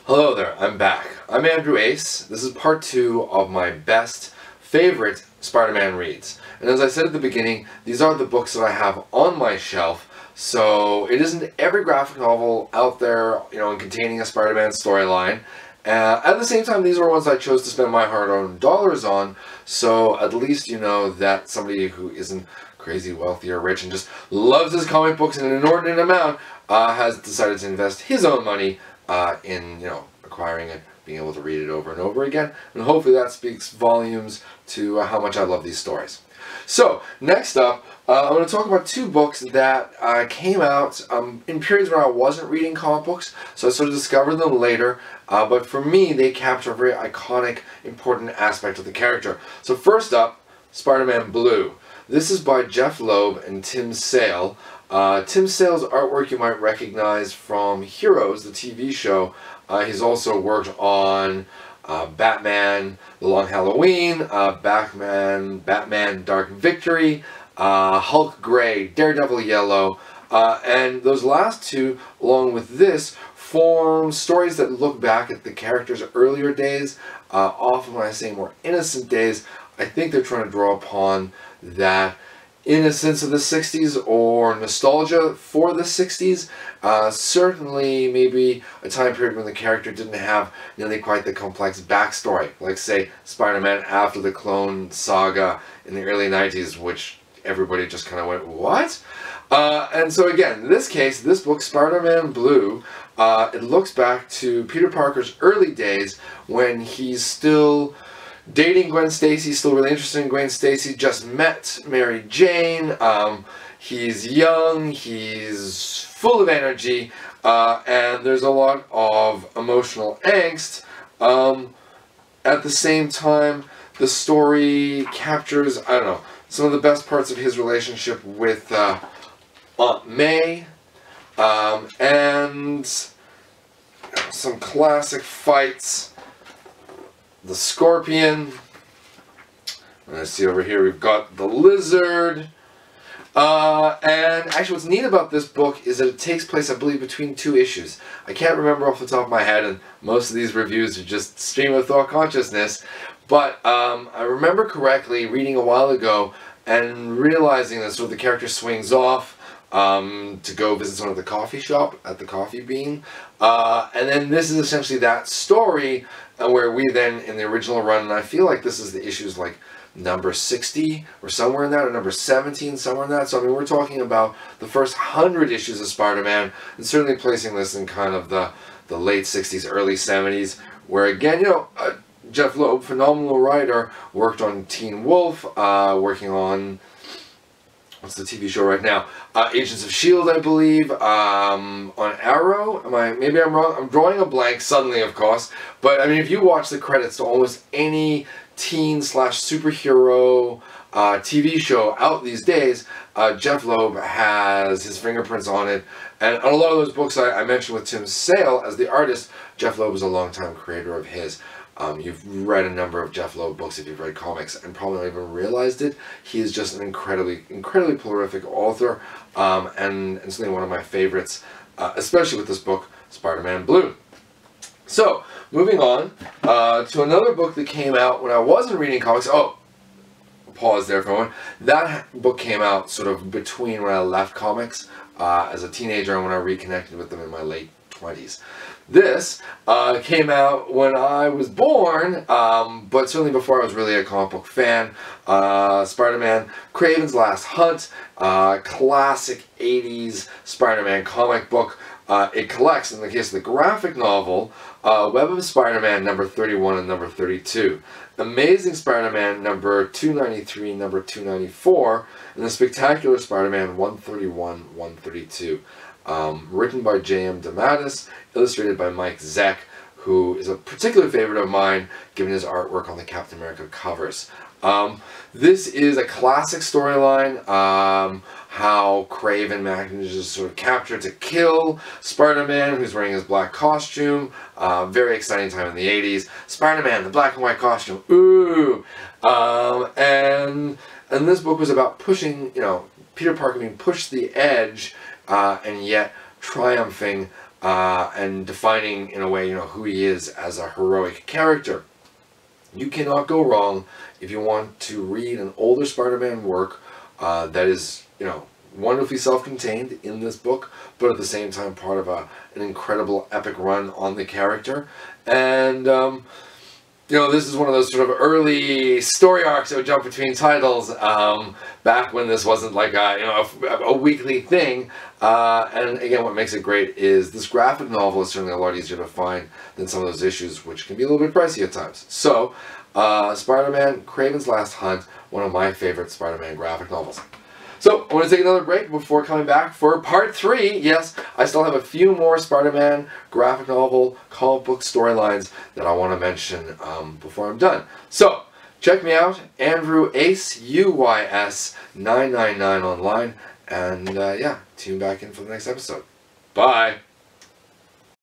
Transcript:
Hello there, I'm back. I'm Andrew Ace. This is part 2 of my best favorite Spider-Man reads. And as I said at the beginning, these are the books that I have on my shelf. So it isn't every graphic novel out there, and containing a Spider-Man storyline. At the same time, these are ones I chose to spend my hard-earned dollars on. So at least you know that somebody who isn't crazy wealthy or rich and just loves his comic books in an inordinate amount has decided to invest his own money in acquiring it, being able to read it over and over again, and hopefully that speaks volumes to how much I love these stories. So next up, I'm going to talk about two books that came out in periods where I wasn't reading comic books, so I sort of discovered them later, but for me they capture a very iconic, important aspect of the character. So first up, Spider-Man Blue. This is by Jeph Loeb and Tim Sale. Tim Sale's artwork you might recognize from Heroes, the TV show. He's also worked on Batman, The Long Halloween, Batman Dark Victory, Hulk Gray, Daredevil Yellow, and those last two, along with this, form stories that look back at the character's earlier days. Often when I say more innocent days, I think they're trying to draw upon that innocence of the 60s or nostalgia for the 60s. Certainly maybe a time period when the character didn't have nearly quite the complex backstory, like say Spider-Man after the Clone Saga in the early 90s, which everybody just kind of went, what? And so again, in this case, this book, Spider-Man Blue, it looks back to Peter Parker's early days when he's still dating Gwen Stacy, still really interested in Gwen Stacy, just met Mary Jane. He's young, he's full of energy, and there's a lot of emotional angst. At the same time, the story captures, I don't know, some of the best parts of his relationship with Aunt May, and some classic fights. The Scorpion. And I see over here we've got the Lizard. And actually what's neat about this book is that it takes place, I believe, between two issues. I can't remember off the top of my head, and most of these reviews are just stream of thought consciousness. But I remember correctly reading a while ago and realizing that sort of the character swings off to go visit someone at the coffee shop, at the Coffee Bean. And then this is essentially that story where we then, in the original run, and I feel like this is the issues like number 60 or somewhere in that, or number 17, somewhere in that. So I mean, we're talking about the first 100 issues of Spider-Man, and certainly placing this in kind of the late 60s, early 70s, where again, Jeph Loeb, phenomenal writer, worked on Teen Wolf, working on, what's the TV show right now? Agents of S.H.I.E.L.D., I believe, on Arrow. Maybe I'm wrong. I'm drawing a blank suddenly, of course. But, I mean, if you watch the credits to almost any teen/superhero TV show out these days, Jeph Loeb has his fingerprints on it. And on a lot of those books I mentioned with Tim Sale as the artist, Jeph Loeb is a longtime creator of his. You've read a number of Jeph Loeb books if you've read comics and probably not even realized it. He is just an incredibly prolific author, and certainly one of my favorites, especially with this book, Spider-Man Blue. So, moving on to another book that came out when I wasn't reading comics. Oh, pause there for a moment. That book came out sort of between when I left comics as a teenager and when I reconnected with them in my late 20s. This came out when I was born, but certainly before I was really a comic book fan. Spider-Man, Kraven's Last Hunt, classic 80s Spider-Man comic book. It collects, in the case of the graphic novel, Web of Spider-Man number 31 and number 32. Amazing Spider-Man number 293, number 294, and the Spectacular Spider-Man 131, 132. Written by J.M. DeMatteis, illustrated by Mike Zeck, who is a particular favorite of mine, given his artwork on the Captain America covers. This is a classic storyline, how Kraven manages to sort of capture to kill Spider-Man, who's wearing his black costume. Very exciting time in the 80s. Spider-Man, the black and white costume, ooh! And this book was about pushing, Peter Parker being pushed to the edge, and yet triumphing and defining in a way, who he is as a heroic character. You cannot go wrong if you want to read an older Spider-Man work that is, wonderfully self-contained in this book, but at the same time part of an incredible epic run on the character. And this is one of those sort of early story arcs that would jump between titles, back when this wasn't like a weekly thing. And again, what makes it great is this graphic novel is certainly a lot easier to find than some of those issues, which can be a little bit pricey at times. So, Spider-Man, Kraven's Last Hunt, one of my favorite Spider-Man graphic novels. So, I want to take another break before coming back for part 3. Yes, I still have a few more Spider-Man graphic novel, comic book storylines that I want to mention before I'm done. So, check me out, Andrew Ace, UYS999 online, and yeah, tune back in for the next episode. Bye!